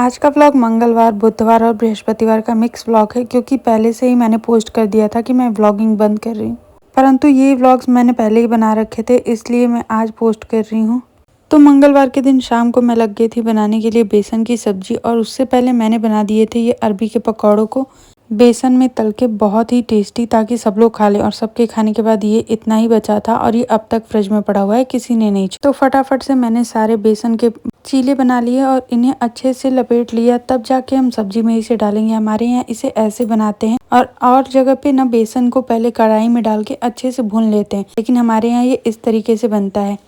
आज का व्लॉग मंगलवार, बुधवार और बृहस्पतिवार का मिक्स व्लॉग है क्योंकि पहले से ही मैंने पोस्ट कर दिया था कि मैं व्लॉगिंग बंद कर रही हूँ। परंतु ये व्लॉग्स मैंने पहले ही बना रखे थे, इसलिए मैं आज पोस्ट कर रही हूँ। तो मंगलवार के दिन शाम को मैं लग गई थी बनाने के लिए बेसन की सब्जी, और उससे पहले मैंने बना दिए थे ये अरबी के पकौड़ों को बेसन में तल के, बहुत ही टेस्टी, ताकि सब लोग खा लें। और सबके खाने के बाद ये इतना ही बचा था और ये अब तक फ्रिज में पड़ा हुआ है, किसी ने नहीं तो फटाफट से मैंने सारे बेसन के चीले बना लिए और इन्हें अच्छे से लपेट लिया, तब जाके हम सब्जी में इसे डालेंगे। हमारे यहाँ इसे ऐसे बनाते हैं और जगह पे ना बेसन को पहले कढ़ाई में डाल के अच्छे से भून लेते हैं, लेकिन हमारे यहाँ ये इस तरीके से बनता है।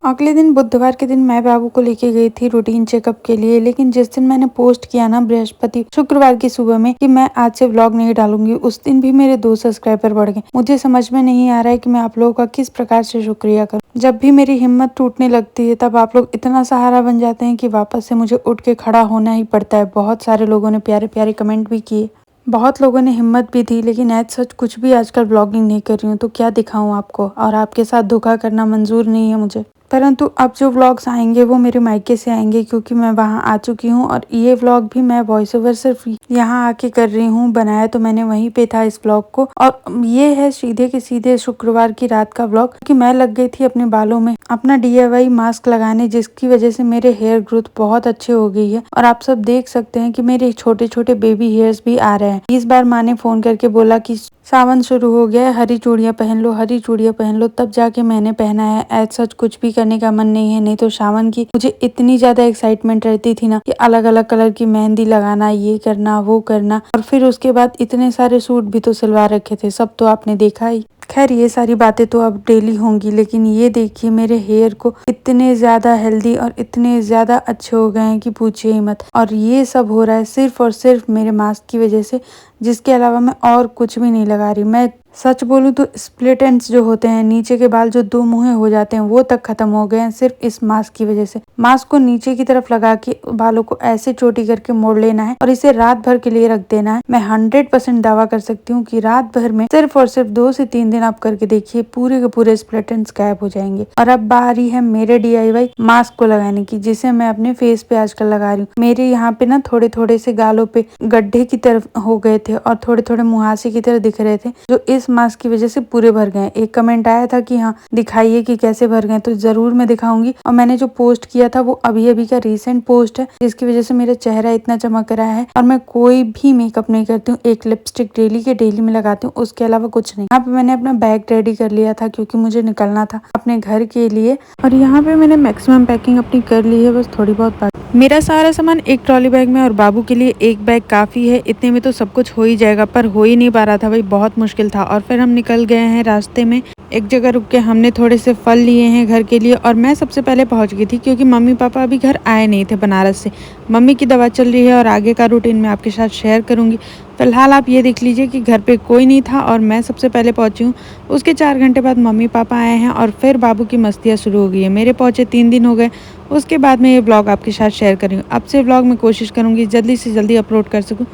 अगले दिन बुधवार के दिन मैं बाबू को लेके गई थी रूटीन चेकअप के लिए, लेकिन जिस दिन मैंने पोस्ट किया ना बृहस्पति शुक्रवार की सुबह में कि मैं आज से व्लॉग नहीं डालूंगी, उस दिन भी मेरे 2 सब्सक्राइबर बढ़ गए। मुझे समझ में नहीं आ रहा है कि मैं आप लोगों का किस प्रकार से शुक्रिया करूं। जब भी मेरी हिम्मत टूटने लगती है तब आप लोग इतना सहारा बन जाते हैं कि वापस से मुझे उठ के खड़ा होना ही पड़ता है। बहुत सारे लोगों ने प्यारे प्यारे कमेंट भी किए, बहुत लोगों ने हिम्मत भी दी, लेकिन ऐसा सच कुछ भी आजकल व्लॉगिंग नहीं कर रही हूँ तो क्या दिखाऊं आपको, और आपके साथ धोखा करना मंजूर नहीं है मुझे। परंतु अब जो व्लॉग्स आएंगे वो मेरे मायके से आएंगे, क्योंकि मैं वहां आ चुकी हूँ और ये व्लॉग भी मैं वॉइस ओवर सिर्फ यहाँ आके कर रही हूँ। बनाया तो मैंने वहीं पे था इस व्लॉग को, और ये है सीधे के सीधे शुक्रवार की रात का व्लॉग कि मैं लग गई थी अपने बालों में अपना DIY मास्क लगाने, जिसकी वजह से मेरे हेयर ग्रोथ बहुत अच्छे हो गई है। और आप सब देख सकते हैं कि मेरे छोटे छोटे बेबी हेयर्स भी आ रहे हैं। इस बार माँ ने फोन करके बोला कि सावन शुरू हो गया है, हरी चूड़ियां पहन लो, हरी चूड़ियां पहन लो, तब जाके मैंने पहना है। ऐसा सच कुछ भी करने का मन नहीं है, नहीं तो सावन की मुझे इतनी ज्यादा एक्साइटमेंट रहती थी ना कि अलग अलग कलर की मेहंदी लगाना, ये करना वो करना, और फिर उसके बाद इतने सारे सूट भी तो सिलवा रखे थे, सब तो आपने देखा ही। खैर ये सारी बातें तो अब डेली होंगी, लेकिन ये देखिए मेरे हेयर को इतने ज्यादा हेल्दी और इतने ज्यादा अच्छे हो गए हैं कि पूछिए ही मत। और ये सब हो रहा है सिर्फ और सिर्फ मेरे मास्क की वजह से, जिसके अलावा मैं और कुछ भी नहीं लगा रही। मैं सच बोलूं तो स्प्लिट एंड्स जो होते हैं, नीचे के बाल जो 2 मुँहे हो जाते हैं, वो तक खत्म हो गए हैं सिर्फ इस मास्क की वजह से। मास्क को नीचे की तरफ लगा के बालों को ऐसे चोटी करके मोड़ लेना है और इसे रात भर के लिए रख देना है। मैं 100% दावा कर सकती हूँ कि रात भर में सिर्फ और सिर्फ 2 से 3 दिन आप करके देखिए, पूरे के पूरे स्प्लिट एंड्स गायब हो जाएंगे। और अब बारी है मेरे DIY मास्क को लगाने की, जिसे मैं अपने फेस पे आजकल लगा रही हूँ। मेरे यहाँ पे ना थोड़े थोड़े से गालों पे गड्ढे की तरफ हो गए थे और थोड़े थोड़े मुहासे की तरह दिख रहे थे, जो इस मास्क की वजह से पूरे भर गए। एक कमेंट आया था कि हाँ दिखाइए कि कैसे भर गए, तो जरूर मैं दिखाऊंगी। और मैंने जो पोस्ट किया था वो अभी अभी का रीसेंट पोस्ट है, जिसकी वजह से मेरा चेहरा इतना चमक रहा है। और मैं कोई भी मेकअप नहीं करती हूँ, एक लिपस्टिक डेली के डेली में लगाती हूँ, उसके अलावा कुछ नहीं। यहाँ पे मैंने अपना बैग रेडी कर लिया था क्योंकि मुझे निकलना था अपने घर के लिए, और यहाँ पे मैंने मैक्सिमम पैकिंग अपनी कर ली है, बस थोड़ी बहुत मेरा सारा सामान एक ट्रॉली बैग में और बाबू के लिए एक बैग काफ़ी है। इतने में तो सब कुछ हो ही जाएगा, पर हो ही नहीं पा रहा था भाई, बहुत मुश्किल था। और फिर हम निकल गए हैं। रास्ते में एक जगह रुक के हमने थोड़े से फल लिए हैं घर के लिए, और मैं सबसे पहले पहुंच गई थी क्योंकि मम्मी पापा अभी घर आए नहीं थे बनारस से। मम्मी की दवा चल रही है और आगे का रूटीन मैं आपके साथ शेयर करूँगी। फिलहाल आप ये देख लीजिए कि घर पे कोई नहीं था और मैं सबसे पहले पहुंची हूँ। उसके 4 घंटे बाद मम्मी पापा आए हैं और फिर बाबू की मस्तियाँ शुरू हो गई है। मेरे पहुंचे 3 दिन हो गए। उसके बाद मैं ये ब्लॉग आपके साथ शेयर कर रही हूँ। अब से ब्लॉग में कोशिश करूँगी जल्दी से जल्दी अपलोड कर सकूँ।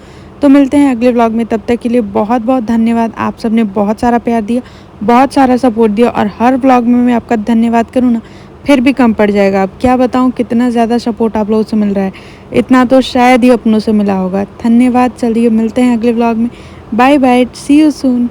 तो मिलते हैं अगले ब्लॉग में, तब तक के लिए बहुत बहुत धन्यवाद। आप सबने बहुत सारा प्यार दिया, बहुत सारा सपोर्ट दिया, और हर ब्लॉग में मैं आपका धन्यवाद करूँ ना फिर भी कम पड़ जाएगा। अब क्या बताऊँ कितना ज़्यादा सपोर्ट आप लोगों से मिल रहा है, इतना तो शायद ही अपनों से मिला होगा। धन्यवाद। चलिए मिलते हैं अगले ब्लॉग में। Bye bye, see you soon.